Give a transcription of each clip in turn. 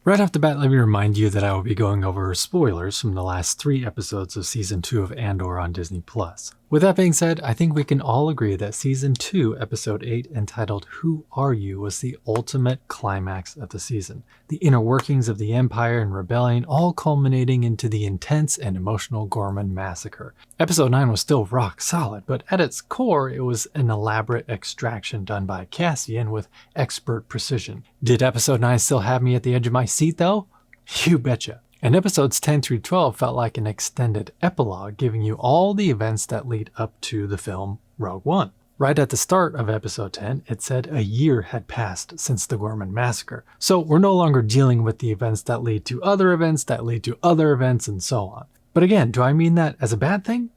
Right off the bat, let me remind you that I will be going over spoilers from the last 3 episodes of Season 2 of Andor on Disney+. With that being said, I think we can all agree that Season 2, Episode 8, entitled Who Are You, was the ultimate climax of the season. The inner workings of the Empire and Rebellion all culminating into the intense and emotional Gorman massacre. Episode 9 was still rock solid, but at its core, it was an elaborate extraction done by Cassian with expert precision. Did Episode 9 still have me at the edge of my seat though? You betcha. And episodes 10 through 12 felt like an extended epilogue, giving you all the events that lead up to the film Rogue One. Right at the start of episode 10, it said a year had passed since the Gorman massacre. So we're no longer dealing with the events that lead to other events that lead to other events and so on. But again, do I mean that as a bad thing?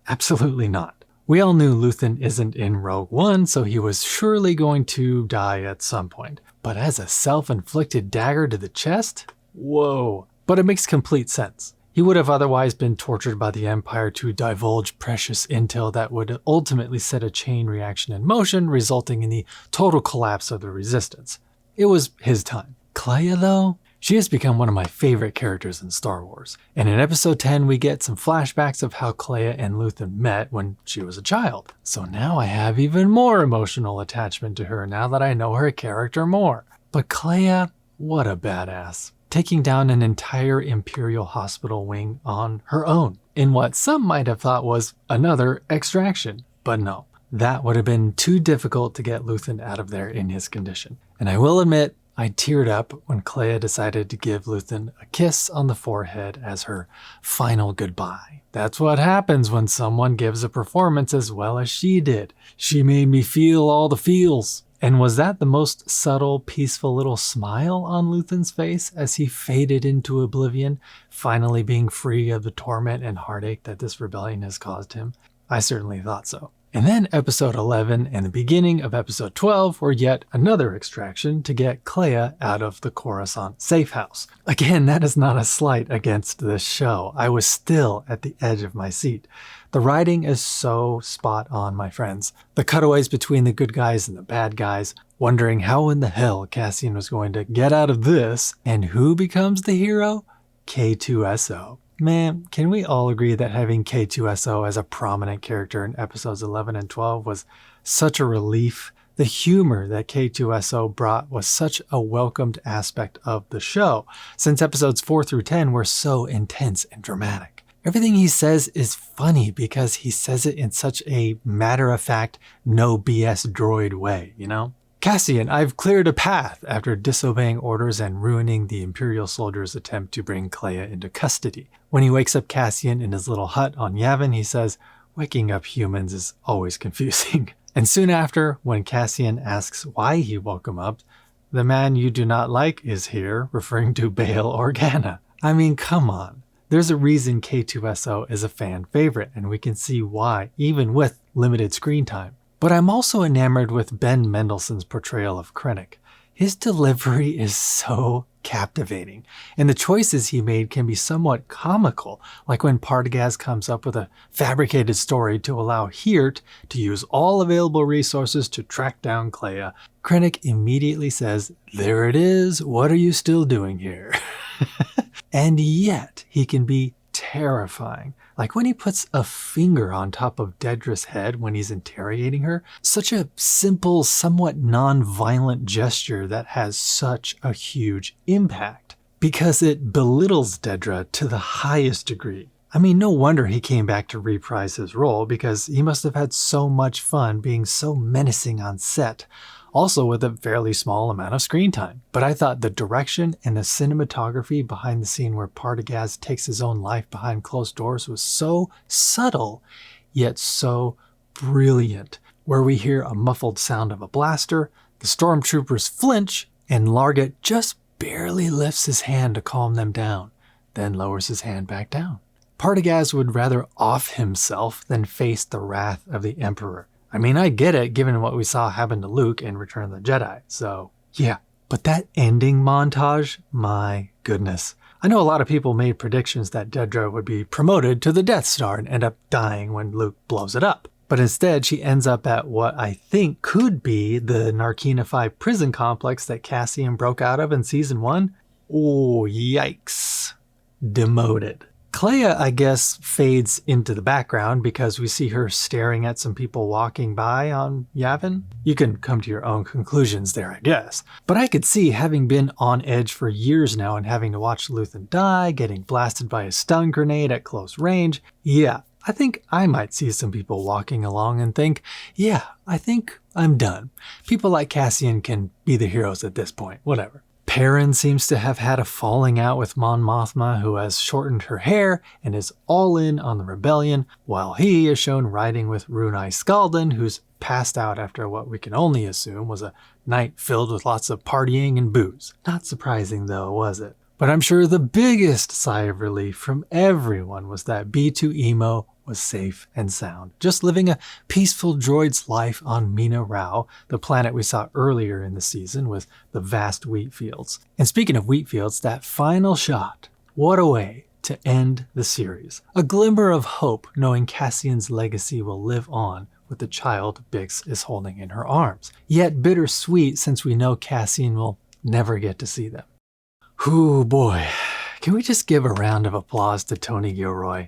Absolutely not. We all knew Luthen isn't in Rogue One, so he was surely going to die at some point. But as a self-inflicted dagger to the chest? Whoa. But it makes complete sense. He would have otherwise been tortured by the Empire to divulge precious intel that would ultimately set a chain reaction in motion, resulting in the total collapse of the Resistance. It was his time. Kleya, though? She has become one of my favorite characters in Star Wars. And in episode 10, we get some flashbacks of how Kleya and Luthen met when she was a child. So now I have even more emotional attachment to her now that I know her character more. But Kleya, what a badass. Taking down an entire Imperial hospital wing on her own, in what some might have thought was another extraction. But no, that would have been too difficult to get Luthen out of there in his condition. And I will admit, I teared up when Kleya decided to give Luthen a kiss on the forehead as her final goodbye. That's what happens when someone gives a performance as well as she did. She made me feel all the feels. And was that the most subtle, peaceful little smile on Luthen's face as he faded into oblivion, finally being free of the torment and heartache that this rebellion has caused him? I certainly thought so. And then episode 11 and the beginning of episode 12 were yet another extraction to get Kleya out of the Coruscant safe house. Again, that is not a slight against this show. I was still at the edge of my seat. The writing is so spot on, my friends. The cutaways between the good guys and the bad guys, wondering how in the hell Cassian was going to get out of this, and who becomes the hero? K2SO. Man, can we all agree that having K2SO as a prominent character in episodes 11 and 12 was such a relief? The humor that K2SO brought was such a welcomed aspect of the show, since episodes 4 through 10 were so intense and dramatic. Everything he says is funny because he says it in such a matter-of-fact, no BS droid way, you know? Cassian, I've cleared a path after disobeying orders and ruining the Imperial soldiers' attempt to bring Kleya into custody. When he wakes up Cassian in his little hut on Yavin, he says, waking up humans is always confusing. And soon after, when Cassian asks why he woke him up, the man you do not like is here, referring to Bail Organa. I mean, come on. There's a reason K2SO is a fan favorite, and we can see why, even with limited screen time. But I'm also enamored with Ben Mendelsohn's portrayal of Krennic. His delivery is so captivating, and the choices he made can be somewhat comical, like when Partagaz comes up with a fabricated story to allow Hirt to use all available resources to track down Kleya. Krennic immediately says, "There it is, what are you still doing here?" And yet, he can be terrifying. Like when he puts a finger on top of Dedra's head when he's interrogating her. Such a simple, somewhat non-violent gesture that has such a huge impact. Because it belittles Dedra to the highest degree. I mean, no wonder he came back to reprise his role because he must have had so much fun being so menacing on set. Also with a fairly small amount of screen time. But I thought the direction and the cinematography behind the scene where Partagaz takes his own life behind closed doors was so subtle, yet so brilliant. Where we hear a muffled sound of a blaster, the stormtroopers flinch, and Largett just barely lifts his hand to calm them down, then lowers his hand back down. Partagaz would rather off himself than face the wrath of the Emperor. I mean, I get it, given what we saw happen to Luke in Return of the Jedi, so yeah. But that ending montage, my goodness. I know a lot of people made predictions that Dedra would be promoted to the Death Star and end up dying when Luke blows it up. But instead, she ends up at what I think could be the Narkina 5 prison complex that Cassian broke out of in Season 1. Oh, yikes. Demoted. Clea, I guess, fades into the background because we see her staring at some people walking by on Yavin. You can come to your own conclusions there, I guess. But I could see, having been on edge for years now and having to watch Luthen die, getting blasted by a stun grenade at close range, yeah, I think I might see some people walking along and think, yeah, I think I'm done. People like Cassian can be the heroes at this point, whatever. Perrin seems to have had a falling out with Mon Mothma, who has shortened her hair and is all in on the rebellion, while he is shown riding with Runai Skaldin, who's passed out after what we can only assume was a night filled with lots of partying and booze. Not surprising though, was it? But I'm sure the biggest sigh of relief from everyone was that B2EMO was safe and sound, just living a peaceful droid's life on Mina Rao, the planet we saw earlier in the season with the vast wheat fields. And speaking of wheat fields, that final shot, what a way to end the series. A glimmer of hope knowing Cassian's legacy will live on with the child Bix is holding in her arms. Yet bittersweet since we know Cassian will never get to see them. Ooh boy, can we just give a round of applause to Tony Gilroy?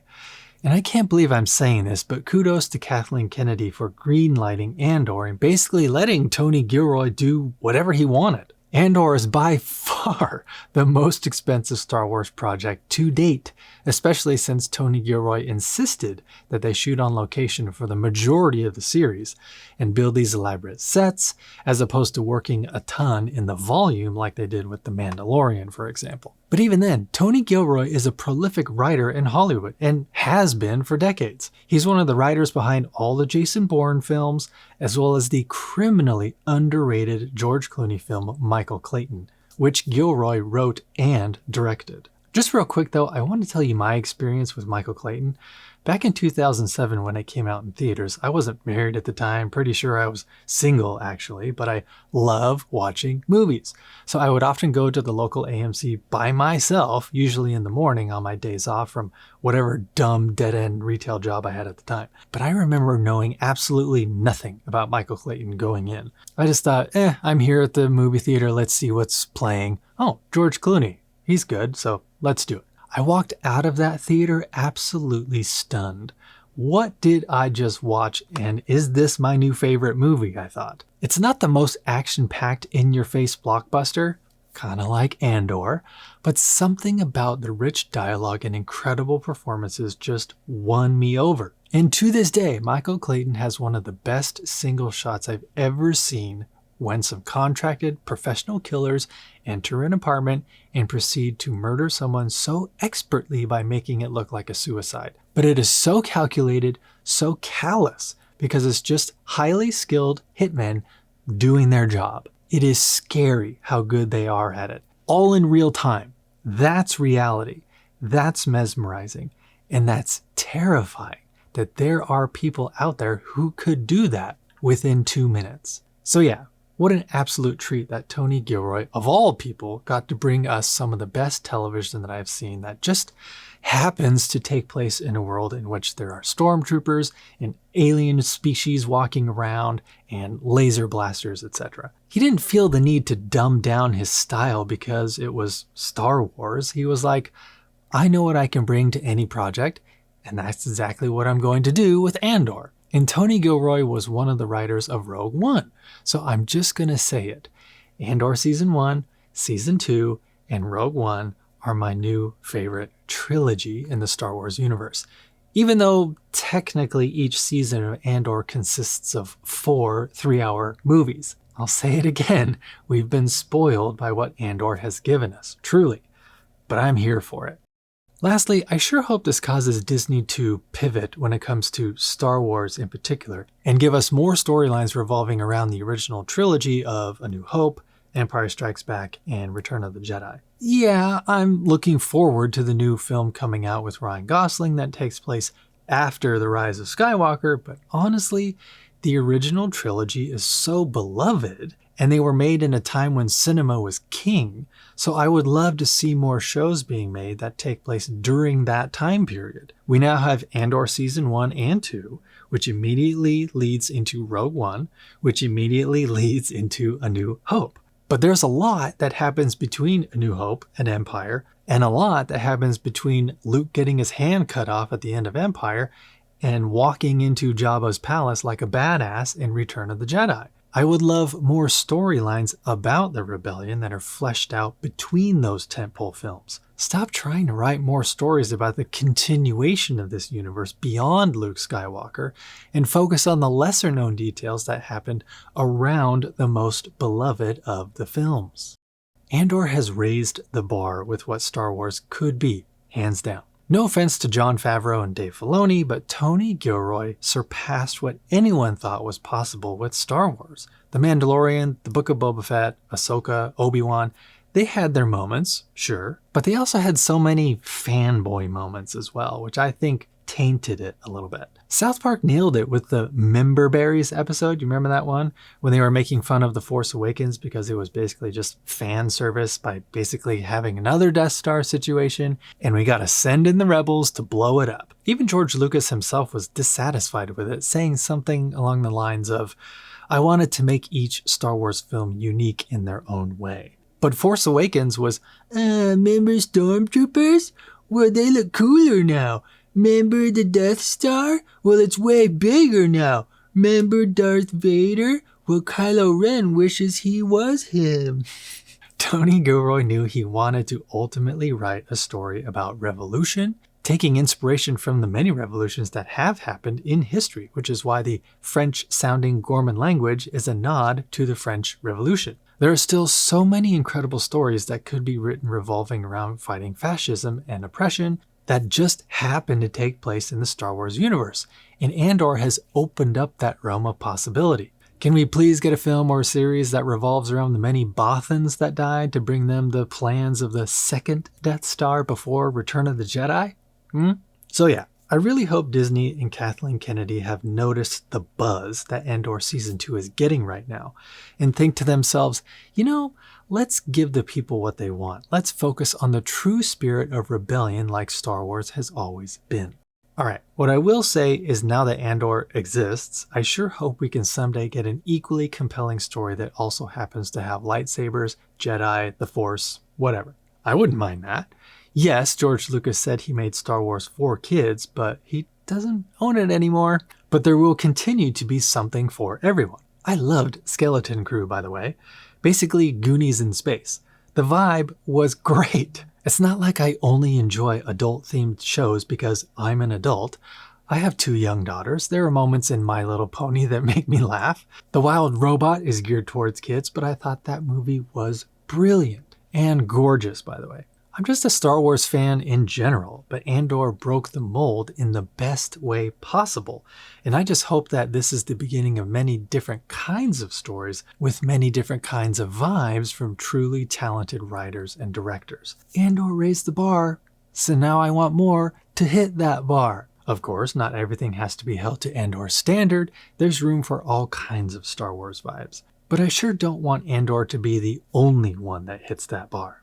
And I can't believe I'm saying this, but kudos to Kathleen Kennedy for greenlighting Andor and basically letting Tony Gilroy do whatever he wanted. Andor is by far the most expensive Star Wars project to date, especially since Tony Gilroy insisted that they shoot on location for the majority of the series and build these elaborate sets, as opposed to working a ton in the volume like they did with The Mandalorian, for example. But even then, Tony Gilroy is a prolific writer in Hollywood and has been for decades. He's one of the writers behind all the Jason Bourne films, as well as the criminally underrated George Clooney film Michael Clayton, which Gilroy wrote and directed. Just real quick though, I want to tell you my experience with Michael Clayton. Back in 2007 when it came out in theaters, I wasn't married at the time, pretty sure I was single actually, but I love watching movies. So I would often go to the local AMC by myself, usually in the morning on my days off from whatever dumb dead-end retail job I had at the time. But I remember knowing absolutely nothing about Michael Clayton going in. I just thought, I'm here at the movie theater, let's see what's playing. Oh, George Clooney, he's good, so let's do it. I walked out of that theater absolutely stunned. What did I just watch, and is this my new favorite movie, I thought. It's not the most action-packed, in-your-face blockbuster, kind of like Andor, but something about the rich dialogue and incredible performances just won me over. And to this day, Michael Clayton has one of the best single shots I've ever seen when some contracted professional killers enter an apartment and proceed to murder someone so expertly by making it look like a suicide. But it is so calculated, so callous, because it's just highly skilled hitmen doing their job. It is scary how good they are at it. All in real time. That's reality. That's mesmerizing. And that's terrifying that there are people out there who could do that within 2 minutes. So yeah, what an absolute treat that Tony Gilroy, of all people, got to bring us some of the best television that I've seen that just happens to take place in a world in which there are stormtroopers and alien species walking around and laser blasters, etc. He didn't feel the need to dumb down his style because it was Star Wars. He was like, I know what I can bring to any project, and that's exactly what I'm going to do with Andor. And Tony Gilroy was one of the writers of Rogue One, so I'm just going to say it. Andor Season 1, Season 2, and Rogue One are my new favorite trilogy in the Star Wars universe. Even though technically each season of Andor consists of 4 3-hour movies. I'll say it again, we've been spoiled by what Andor has given us, truly. But I'm here for it. Lastly, I sure hope this causes Disney to pivot when it comes to Star Wars in particular, and give us more storylines revolving around the original trilogy of A New Hope, Empire Strikes Back, and Return of the Jedi. Yeah, I'm looking forward to the new film coming out with Ryan Gosling that takes place after The Rise of Skywalker, but honestly, the original trilogy is so beloved, and they were made in a time when cinema was king, so I would love to see more shows being made that take place during that time period. We now have Andor Season 1 and 2, which immediately leads into Rogue One, which immediately leads into A New Hope. But there's a lot that happens between A New Hope and Empire, and a lot that happens between Luke getting his hand cut off at the end of Empire and walking into Jabba's palace like a badass in Return of the Jedi. I would love more storylines about the rebellion that are fleshed out between those tentpole films. Stop trying to write more stories about the continuation of this universe beyond Luke Skywalker and focus on the lesser known details that happened around the most beloved of the films. Andor has raised the bar with what Star Wars could be, hands down. No offense to Jon Favreau and Dave Filoni, but Tony Gilroy surpassed what anyone thought was possible with Star Wars. The Mandalorian, The Book of Boba Fett, Ahsoka, Obi-Wan, they had their moments, sure, but they also had so many fanboy moments as well, which I think tainted it a little bit. South Park nailed it with the Member Berries episode. You remember that one? When they were making fun of The Force Awakens because it was basically just fan service by basically having another Death Star situation, and we got to send in the rebels to blow it up. Even George Lucas himself was dissatisfied with it, saying something along the lines of, "I wanted to make each Star Wars film unique in their own way." But Force Awakens was, remember Stormtroopers? Well, they look cooler now. Remember the Death Star? Well, it's way bigger now. Remember Darth Vader? Well, Kylo Ren wishes he was him. Tony Gilroy knew he wanted to ultimately write a story about revolution, taking inspiration from the many revolutions that have happened in history, which is why the French-sounding Gorman language is a nod to the French Revolution. There are still so many incredible stories that could be written revolving around fighting fascism and oppression that just happen to take place in the Star Wars universe, and Andor has opened up that realm of possibility. Can we please get a film or a series that revolves around the many Bothans that died to bring them the plans of the second Death Star before Return of the Jedi? So yeah, I really hope Disney and Kathleen Kennedy have noticed the buzz that Andor Season 2 is getting right now and think to themselves, let's give the people what they want. Let's focus on the true spirit of rebellion like Star Wars has always been. Alright, what I will say is now that Andor exists, I sure hope we can someday get an equally compelling story that also happens to have lightsabers, Jedi, the Force, whatever. I wouldn't mind that. Yes, George Lucas said he made Star Wars for kids, but he doesn't own it anymore. But there will continue to be something for everyone. I loved Skeleton Crew, by the way. Basically, Goonies in space. The vibe was great. It's not like I only enjoy adult-themed shows because I'm an adult. I have 2 young daughters. There are moments in My Little Pony that make me laugh. The Wild Robot is geared towards kids, but I thought that movie was brilliant and gorgeous, by the way. I'm just a Star Wars fan in general, but Andor broke the mold in the best way possible. And I just hope that this is the beginning of many different kinds of stories with many different kinds of vibes from truly talented writers and directors. Andor raised the bar, so now I want more to hit that bar. Of course, not everything has to be held to Andor's standard. There's room for all kinds of Star Wars vibes. But I sure don't want Andor to be the only one that hits that bar.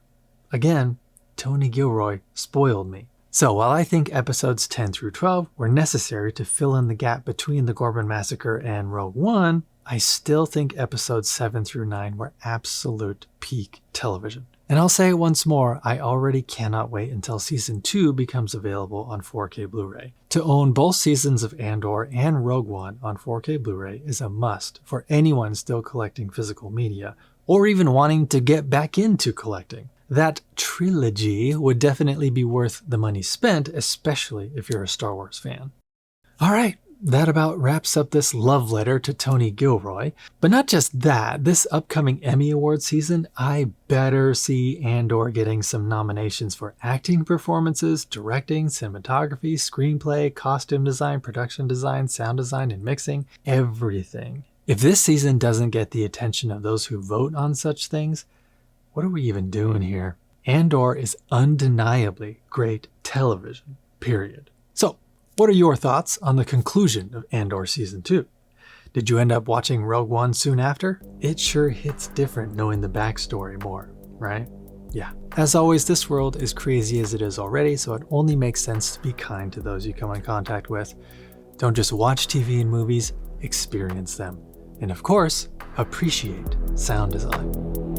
Again, Tony Gilroy spoiled me. So while I think episodes 10 through 12 were necessary to fill in the gap between the Gorman Massacre and Rogue One, I still think episodes 7 through 9 were absolute peak television. And I'll say it once more, I already cannot wait until Season 2 becomes available on 4K Blu-ray. To own both seasons of Andor and Rogue One on 4K Blu-ray is a must for anyone still collecting physical media, or even wanting to get back into collecting. That trilogy would definitely be worth the money spent, especially if you're a Star Wars fan. Alright, that about wraps up this love letter to Tony Gilroy. But not just that, this upcoming Emmy Award season, I better see Andor getting some nominations for acting performances, directing, cinematography, screenplay, costume design, production design, sound design, and mixing, everything. If this season doesn't get the attention of those who vote on such things, what are we even doing here? Andor is undeniably great television, period. So, what are your thoughts on the conclusion of Andor Season 2? Did you end up watching Rogue One soon after? It sure hits different knowing the backstory more, right? Yeah. As always, this world is crazy as it is already, so it only makes sense to be kind to those you come in contact with. Don't just watch TV and movies, experience them. And of course, appreciate sound design.